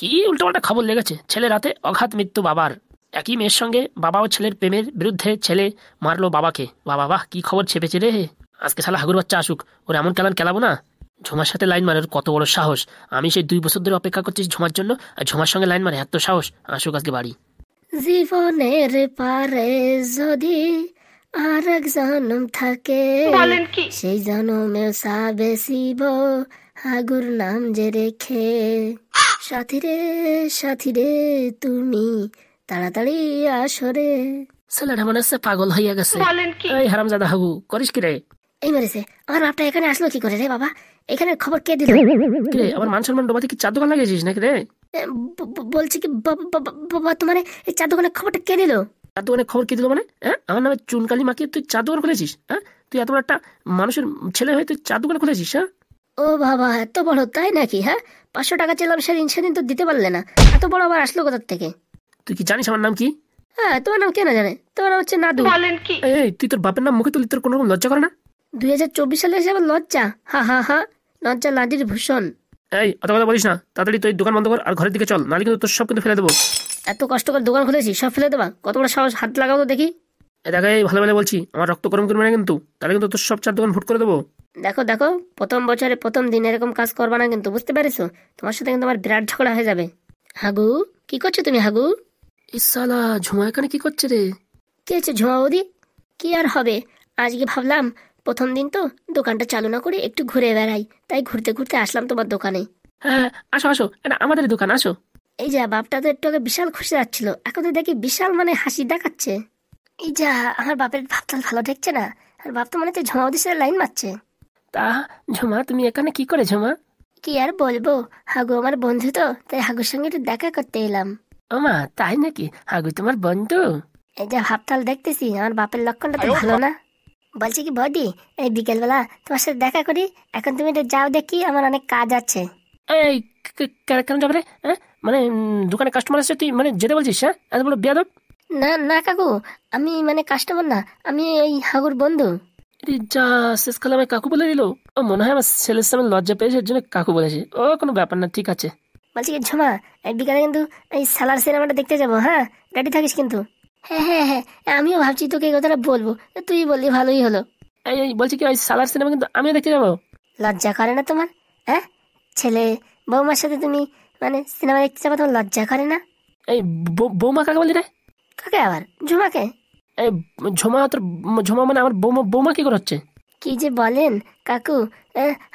কি উল্টোপাল্টা খবর লেগেছে, ছেলে রাতে অঘাত মৃত্যু বাবার। একই মেয়ের সঙ্গে বাবা ও ছেলের প্রেমের বিরুদ্ধে ছেলে মারলো বাবাকে। বাবা বাহ, কি খবর ছেপেছে রে। আজকে শালা হাগুর বাচ্চা আসুক, ওর এমন কেলান কেলাবো না। ঝুমার সাথে লাইন মারে, ওর কত বড় সাহস। আমি সেই 2 বছর ধরে অপেক্ষা করছি ঝুমার জন্য, আর ঝুমার সঙ্গে লাইন মারে, এত সাহস। আসুক আজকে বাড়ি। জীবনের পারে যদি আর এক জনম থাকে, সেই জনমেও সাবেসিব হাগুর নাম যে রেখে। সাথী রে তুমি তাড়াতাড়ি আসরে। ছেলেটা মনে হচ্ছে পাগল হইয়া গেছে। এই হারামজাদা হাগু, করিস কি রে? এই মেরেছে, আমার বাপটা এখানে আসলো কি করে রে বাবা? এখানে খবর কে দিল? রে আমার মান সম্মান ডোবাতে কি চার দোকান লাগিয়েছিস নাকি রে? বলছি কি বাবা, তোমার এই চার দোকানের খবরটা কে দিল? চার দোকানের খবর কি দিল মানে? হ্যাঁ, আমার নামে চুনকালি মাখিয়ে তুই চার দোকান খুলেছিস? হ্যাঁ, তুই এত বড় একটা মানুষের ছেলে হয়ে তুই চার দোকান খুলেছিস? হ্যাঁ, ও বাবা, এত বড় তাই নাকি? হ্যাঁ, 500 টাকা চেলাম সেদিন তো দিতে পারলে না, এত বড় আবার আসলো কোথার থেকে? তুই কি জানিস আমার নাম কি? হ্যাঁ, তোমার নাম কে না জানে? তোমার নাম হচ্ছে নাদু। এই তুই তোর বাপের নাম মুখে তুলি, তোর কোনো রকম লজ্জা করে না? 2024 সালে এসে আবার লজ্জা? হা হা হা, লজ্জা লাদির ভূষণ। এই অত কথা বলিস না, তাড়াতাড়ি তুই দোকান বন্ধ কর আর ঘরের দিকে চল, নাহলে কিন্তু তোর সব কিন্তু ফেলে দেবো। এত কষ্ট করে দোকান খুলেছি, সব ফেলে দেবা? কত বড় সাহস, হাত লাগাও তো দেখি। দেখ, এই ভালো ভালো বলছি, আমার রক্ত গরম করবে না কিন্তু, তাহলে কিন্তু তোর সব চার দোকান ফুট করে দেবো। দেখো দেখো, প্রথম বছরে প্রথম দিন এরকম কাজ করবা না কিন্তু, বুঝতে পেরেছো? তোমার সাথে কিন্তু আমার বিরাট ঝগড়া হয়ে যাবে। হাগু, কি করছো তুমি হাগু? ইসালা ঝুমা এখানে কি করছে রে? কি হচ্ছে ঝুমা বৌদি? কি আর হবে, আজকে ভাবলাম প্রথম দিন তো দোকানটা চালু না করে একটু ঘুরে বেড়াই, তাই ঘুরতে ঘুরতে আসলাম তোমার দোকানে। হ্যাঁ, আসো আসো, এটা আমাদের দোকান, আসো। এই যা, বাপটা তো একটু আগে বিশাল খুশি যাচ্ছিল, এখন তো দেখি বিশাল মানে হাসি দেখাচ্ছে। এই যা, আমার বাপের ভাবটা ভালো ঠেকছে না, আর বাপ তো মনে হচ্ছে ঝুমা বৌদির সাথে লাইন মারছে। তা ঝুমা, তুমি এখানে কি করে ঝুমা? কি আর বলবো, হাগু আমার বন্ধু তো, তাই হাগুর সঙ্গে একটু দেখা করতে এলাম। ও মা, তাই নাকি? হাগু তোমার বন্ধু? এই যা ভাবতাল দেখতেছি, আমার বাপের লক্ষণটা তো ভালো না। বলছি কি বৌদি, এই বিকেলবেলা তোমার সাথে দেখা করি, এখন তুমি একটু যাও দেখি, আমার অনেক কাজ আছে। এই কেন যাবে রে? হ্যাঁ, মানে দোকানে কাস্টমার আসছে, তুই মানে যেতে বলছিস? হ্যাঁ, এত বড় বেয়াদব। না না কাকু, আমি মানে কাস্টমার না, আমি এই হাগুর বন্ধু। যা, শেষকালে আমায় কাকু বলে দিল। ও মনে হয় আমার ছেলের সামনে লজ্জা পেয়েছে, এর জন্য কাকু বলেছে। ও কোনো ব্যাপার না, ঠিক আছে। বলছি কি ঝুমা, এই বিকালে কিন্তু এই সালার সিনেমাটা দেখতে যাবো, হ্যাঁ? রেডি থাকিস কিন্তু। হ্যাঁ হ্যাঁ হ্যাঁ, আমিও ভাবছি তোকে এই কথাটা বলবো, তুই বললি ভালোই হলো। এই বলছি কি, ওই সালার সিনেমা কিন্তু আমিও দেখতে যাবো। লজ্জা করে না তোমার? হ্যাঁ, ছেলে বৌমার সাথে তুমি মানে সিনেমা দেখতে যাবো, তোমার লজ্জা করে না? এই বৌমা কাকে বলি রে? কাকে আবার? ঝুমাকে? এই ঝুমা তোর, ঝুমা মানে আমার বৌমা? বৌমা কি করে হচ্ছে? কি যে বলেন কাকু,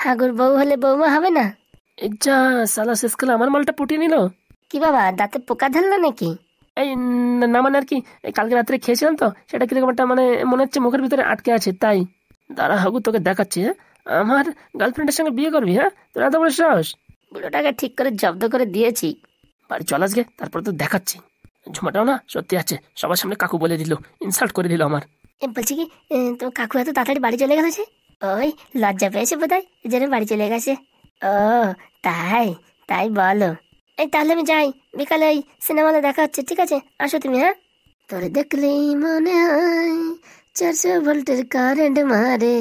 হাগুর বউ হলে বৌমা হবে না? এই যা, সালা শেষকালে আমার মালটা পটিয়ে নিল। কি বাবা, দাঁতে পোকা ধরলো নাকি? এই না মানে আর কি, এই কালকে রাত্রে খেয়েছিলাম তো, সেটা কিরকম একটা মানে মনে হচ্ছে মুখের ভিতরে আটকে আছে, তাই। দাঁড়া হাগু, তোকে দেখাচ্ছি। হ্যাঁ, আমার গার্লফ্রেন্ডের সঙ্গে বিয়ে করবি? হ্যাঁ, তোর এত বড় সাহস? বুড়োটাকে ঠিক করে জব্দ করে দিয়েছি। বাড়ি চল আজকে, তারপর তো দেখাচ্ছি। ঝুমাটাও না সত্যি আছে, সবার সামনে কাকু বলে দিল, ইনসাল্ট করে দিল আমার। বলছি কি, তো কাকু এত তাড়াতাড়ি বাড়ি চলে গেছে? ওই লজ্জা পেয়েছে বোধহয়, এই জন্য বাড়ি চলে গেছে। ও তাই? তাই বলো। এই তাহলে আমি যাই, বিকালে ওই সিনেমাতে দেখা হচ্ছে, ঠিক আছে? আসো তুমি, হ্যাঁ? তোরে দেখলেই মনে হয় 400 ভোল্টের কারেন্ট মারে,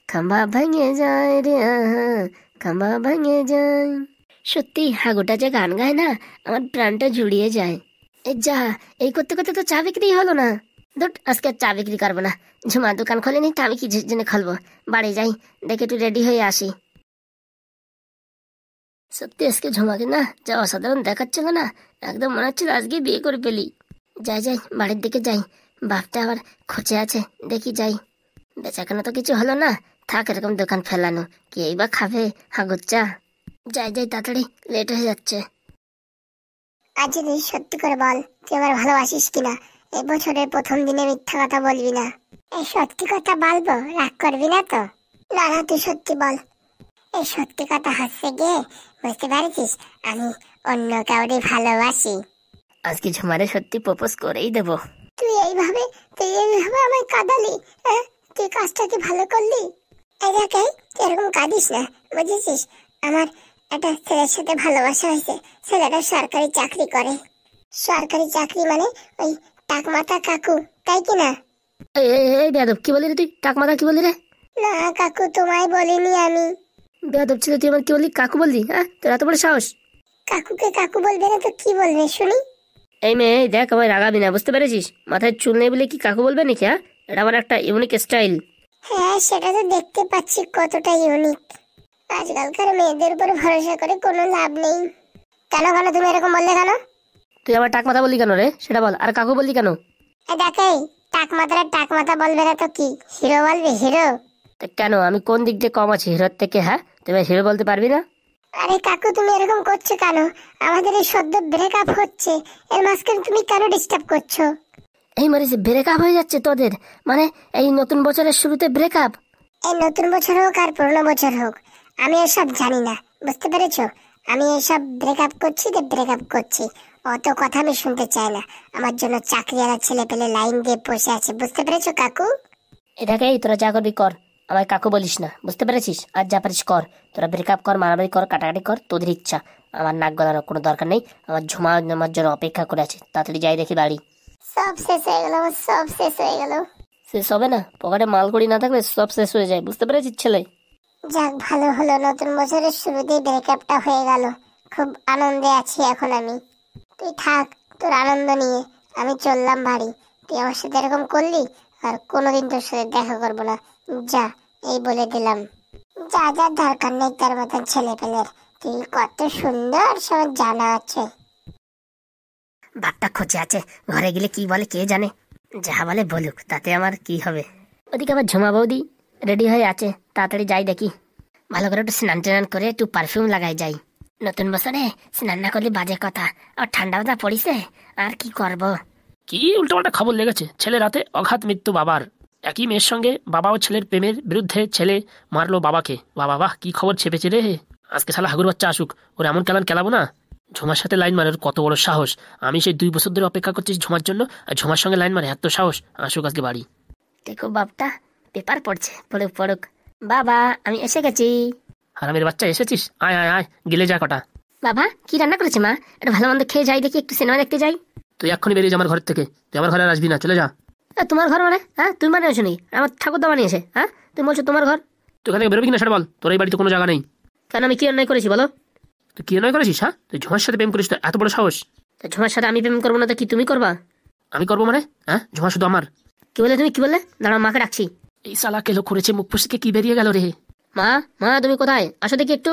খাম্বা ভেঙে যায় রে, খাম্বা ভেঙে যায়। সত্যি হাগুটা যে গান গায় না, আমার প্রাণটা জুড়িয়ে যায়। এই যা, এই করতে করতে তো চা বিক্রি হলো না। ধুট, আজকে আর চা বিক্রি করবো না। ঝুমা দোকান খোলেনি তা আমি কি জন্য খুলবো? বাড়ি যাই, দেখে একটু রেডি হয়ে আসি। সত্যি আজকে ঝুমাকে না যা অসাধারণ দেখাচ্ছিল না, একদম মনে হচ্ছিল আজকে বিয়ে করে ফেলি। যাই যাই, বাড়ির দিকে যাই, বাপটা আবার খোঁচে আছে, দেখি যাই। বেচাকেনা তো কিছু হলো না, থাক এরকম দোকান ফেলানো, কেই বা খাবে হাগুর চা। যাই যাই তাড়াতাড়ি, লেট হয়ে যাচ্ছে। আজ যদি সত্যি করে বল, তুই আমার ভালোবাসিস কিনা? এই বছরের প্রথম দিনে মিথ্যা কথা বলবি না। এই সত্যি কথা বলবো, রাগ করবি না তো? না না, তুই সত্যি বল। এই সত্যি কথা হচ্ছে গিয়ে, বুঝতে পারছিস আমি অন্য কাউরে ভালোবাসি। আজকে ঝুমারে সত্যি প্রপোজ করেই দেবো। তুই এইভাবে আমায় কাঁদালি, হ্যাঁ? তুই কাজটা কি ভালো করলি? এই দেখ, তুই এরকম কাঁদিস না, বুঝেছিস? আমার একটা ছেলের সাথে ভালোবাসা হয়েছে, ছেলেটা সরকারি চাকরি করে। সরকারি চাকরি মানে ওই টাকমাথা কাকু, তাই কিনা? এই বেয়াদব, কি বলি রে তুই? টাক মাথা কি বলি রে? না কাকু, তোমায় বলিনি আমি। বেয়াদব ছিল তুই, আমার কি বললি? কাকু বললি? হ্যাঁ, তোর এত বড় সাহস? কাকুকে কাকু বলবে না তো কি বলবে শুনি? এই মেয়ে এই দেখ, আমায় রাগাবি না, বুঝতে পেরেছিস? মাথায় চুল নেই বলে কি কাকু বলবে নাকি? হ্যাঁ, এটা আমার একটা ইউনিক স্টাইল। হ্যাঁ, সেটা তো দেখতে পাচ্ছি কতটা ইউনিক। আজকালকার মেয়েদের উপর ভরসা করে কোনো লাভ নেই। কেন কেন তুমি এরকম বললে কেন? তুই আমার টাক মাথা বললি কেন রে, সেটা বল। আর কাকু বললি কেন? দেখে টাক মাথা বলবে না তো কি হিরো বলবে? হিরো? তা কেন, আমি কোন দিক দিয়ে কম আছি হিরোর থেকে? হ্যাঁ, তুমি হিরো বলতে পারবি না? আরে কাকু, তুমি এরকম করছো কেন? আমাদের এই সদ্য ব্রেকআপ হচ্ছে, এর মাঝখানে তুমি কেন ডিস্টার্ব করছো? এই মরিসে ব্রেকআপ হয়ে যাচ্ছে তোদের? মানে এই নতুন বছরের শুরুতে ব্রেকআপ? এই নতুন বছর হোক আর পুরনো বছর হোক, আমি এসব জানি না, বুঝতে পেরেছো? আমি এসব ব্রেকআপ করছি তো ব্রেকআপ করছি, অত কথা আমি শুনতে চাই না। আমার জন্য চাকরিওয়ালা ছেলে পেলে লাইন দিয়ে বসে আছে, বুঝতে পেরেছো কাকু? এটাকে তোরা যা করবি কর, আমায় কাকু বলিস না, বুঝতে পেরেছিস? আর যা পারিস কর, তোরা ব্রেকআপ কর, মারামারি কর, কাটাকাটি কর, তোদের ইচ্ছা। আমার নাক গলার কোনো দরকার নেই। আমার ঝুমা আমার জন্য অপেক্ষা করে আছে, তাড়াতাড়ি যাই দেখি বাড়ি। সব শেষ হয়ে গেল, সব শেষ হয়ে গেল। শেষ হবে না? পকেটে মালকড়ি না থাকলে সব শেষ হয়ে যায়, বুঝতে পেরেছিস ছেলে? যাক, ভালো হলো নতুন বছরের শুরুতেই ব্রেকআপটা হয়ে গেল। খুব আনন্দে আছি এখন আমি। তুই থাক তোর আনন্দ নিয়ে, আমি চললাম বাড়ি। তুই আমার সাথে এরকম করলি, আর কোনোদিন তোর সাথে দেখা করবো না। যা, এই বলে দিলাম। যা যা, দরকার নেই তার মতন ছেলে পেলের। তুই কত সুন্দর সব জানা আছে। বাপটা খোঁজে আছে, ঘরে গেলে কি বলে কে জানে। যা বলে বলুক, তাতে আমার কি হবে? ওদিকে আবার ঝুমা বৌদি রেডি হয়ে আছে, তাড়াতাড়ি যাই দেখি। ভালো করে একটু স্নান টান করে একটু পারফিউম লাগাই যাই। নতুন বছরে স্নান না করলে বাজে কথা, আর ঠান্ডা বাজা পড়িছে, আর কি করব। কি উল্টোপাল্টা খবর লেগেছে! ছেলে রাতে অঘাত মৃত্যু বাবার। একই মেয়ের সঙ্গে বাবা ও ছেলের প্রেমের বিরুদ্ধে ছেলে মারলো বাবাকে। বাবা বাহ, কি খবর ছেপেছে রে! আজকে শালা হাগুর বাচ্চা আসুক, ওর এমন কেলান কেলাবো না। ঝুমার সাথে লাইন মারে, ওর কত বড় সাহস! আমি সেই 2 বছর ধরে অপেক্ষা করছি ঝুমার জন্য, আর ঝুমার সঙ্গে লাইন মারে, এত সাহস! আসুক আজকে বাড়ি। দেখো বাপটা পেপার পড়ছে, পড়ুক পড়ুক। বাবা, আমি এসে গেছি। হারামের বাচ্চা, এসেছিস? আয় আয় আয়, গেলে যা কটা। বাবা, কি রান্না করেছে মা? একটু ভালো মন্দ খেয়ে যাই দেখি, একটু সিনেমা দেখতে যাই। তুই এক্ষুনি বেরিয়ে যা আমার ঘর থেকে, তুই আমার ঘরে আর আসবি না, চলে যা। তোমার ঘর মানে? হ্যাঁ, তুমি বানিয়েছো নাকি? আমার ঠাকুরদা বানিয়েছে? হ্যাঁ, তুমি বলছো তোমার ঘর? তুই এখান থেকে বেরোবি কিনা সেটা বল। তোর এই বাড়িতে কোনো জায়গা নেই। কেন, আমি কি অন্যায় করেছি বলো? তুই কি নয় করেছিস? হ্যাঁ, তুই ঝুমার সাথে প্রেম করিস, তো এত বড় সাহস? তা ঝুমার সাথে আমি প্রেম করবো না তো কি তুমি করবা? আমি করবো মানে? হ্যাঁ, ঝুমা শুধু আমার। কি বলে তুমি, কি বললে? দাঁড়াও, মাকে ডাকছি। এই শালা কেলো করেছে, মুখ ফুসকে কি বেরিয়ে গেল রে! মা, মা তুমি কোথায়? আসো দেখি একটু।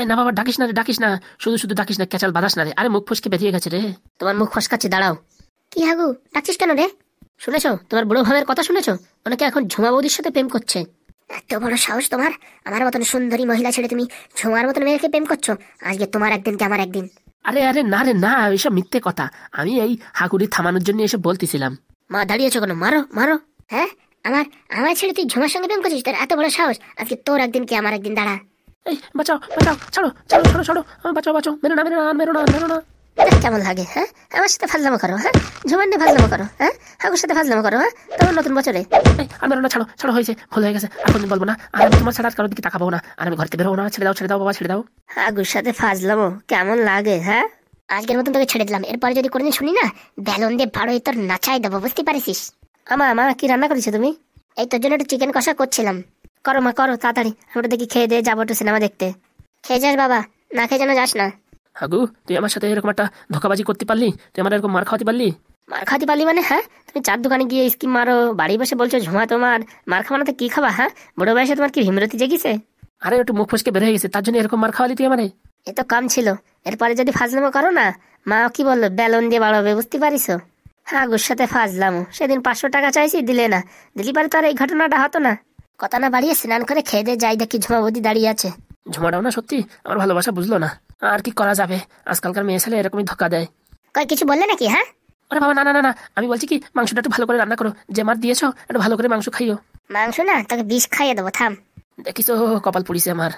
এ না বাবা, ডাকিস না রে, ডাকিস না, শুধু শুধু ডাকিস না, ক্যাচাল বাদাস না রে। আরে মুখ ফুসকে বেরিয়ে গেছে রে। তোমার মুখ ফসকাচ্ছে, দাঁড়াও। কি হাগু, ডাকছিস কেন রে? শুনেছো তোমার বুড়ো ভাবের কথা? শুনেছো অনেকে এখন ঝুমা বৌদির সাথে প্রেম করছে। এত বড় সাহস তোমার! আমার মতন সুন্দরী মহিলা ছেড়ে তুমি ঝুমার মতন মেয়েকে প্রেম করছো? আজকে তোমার একদিন কি আমার একদিন। আরে আরে না রে না, এইসব মিথ্যে কথা। আমি এই হাগুড়ি থামানোর জন্য এসে বলতেছিলাম। মা, দাঁড়িয়েছো কেন? মারো মারো। হ্যাঁ, আমার আমার ছেড়ে তুই ঝুমার সঙ্গে প্রেম করছিস? তোর এত বড় সাহস! আজকে তোর একদিন কি আমার একদিন, দাঁড়া। এই বাঁচাও বাঁচাও, ছাড়ো ছাড়ো ছাড়ো ছাড়ো, বাঁচাও বাঁচাও, মেরো না মেরো না মেরো না মেরো না। কেমন লাগে? হ্যাঁ, আমার সাথে ফাজলামো করো? হ্যাঁ, ঝুমার নিয়ে ফাজলামো করো? হ্যাঁ, হাগুর সাথে ফাজলামো করো? হ্যাঁ, তোমার নতুন বছরে। আর মেরো না, ছাড়ো ছাড়ো, হয়েছে, ভুল হয়ে গেছে, আর কোনদিন বলবো না। আর আমি তোমার ছাড়া আর কারোর দিকে তাকাবো না, আর আমি ঘরতে বেরোবো না। ছেড়ে দাও বাবা, ছেড়ে দাও। হাগুর সাথে ফাজলামো কেমন লাগে? হ্যাঁ, আজকের মতন তোকে ছেড়ে দিলাম। এরপরে যদি কোনোদিন শুনি না, বেলুন দিয়ে ভাড়োই তোর নাচাই দেবো, বুঝতে পারিস? মা, কি রান্না করেছো তুমি? এই তোর জন্য একটু চিকেন কষা করছিলাম। করো মা, করো তাড়াতাড়ি। আমরা দেখি খেয়ে দিয়ে যাবো একটু সিনেমা দেখতে। খেয়ে যাস বাবা, না খেয়ে যেন যাস না। হাগু, তুই আমার সাথে এরকম একটা ধোকাবাজি করতে পারলি? তুই আমার এরকম মার খাওয়াতে পারলি? মার খাওয়াতে পারলি মানে? হ্যাঁ, তুমি চার দোকানে গিয়ে স্কিম মারো, বাড়ি বসে বলছো ঝুমা তোমার। মার খাওয়ানো তো কি খাবা? হ্যাঁ, বুড়ো বয়সে তোমার কি হিমরতি জেগেছে? আরে একটু মুখ ফসকে বের হয়ে গেছে, তার জন্য এরকম মার খাওয়ালি তুই আমারে? এ তো কাম ছিল। এরপরে যদি ফাজলামো করো না, মা কি বললো, বেলুন দিয়ে বাড়াবে, বুঝতে পারিস? হ্যাঁ, গুর সাথে ফাজলামো। সেদিন 500 টাকা চাইছি, দিলে না। দিলি পারে তো আর এই ঘটনাটা হতো না। কথা না বাড়িয়ে স্নান করে খেয়ে দিয়ে যাই দেখি ঝুমা বৌদি দাঁড়িয়ে আছে। ঝুমাটাও না সত্যি আমার ভালোবাসা বুঝলো না। আর কি করা যাবে, আজকালকার মেয়ে ছেলে এরকমই ধোকা দেয়। কই কিছু বললে নাকি? হ্যাঁ, আরে বাবা, না না না না, আমি বলছি কি, মাংসটা একটু ভালো করে রান্না করো। যে মার দিয়েছো একটু ভালো করে মাংস খাইও। মাংস না, তোকে বিষ খাইয়ে দেবো, থাম। দেখিস কপাল পুড়িছে আমার।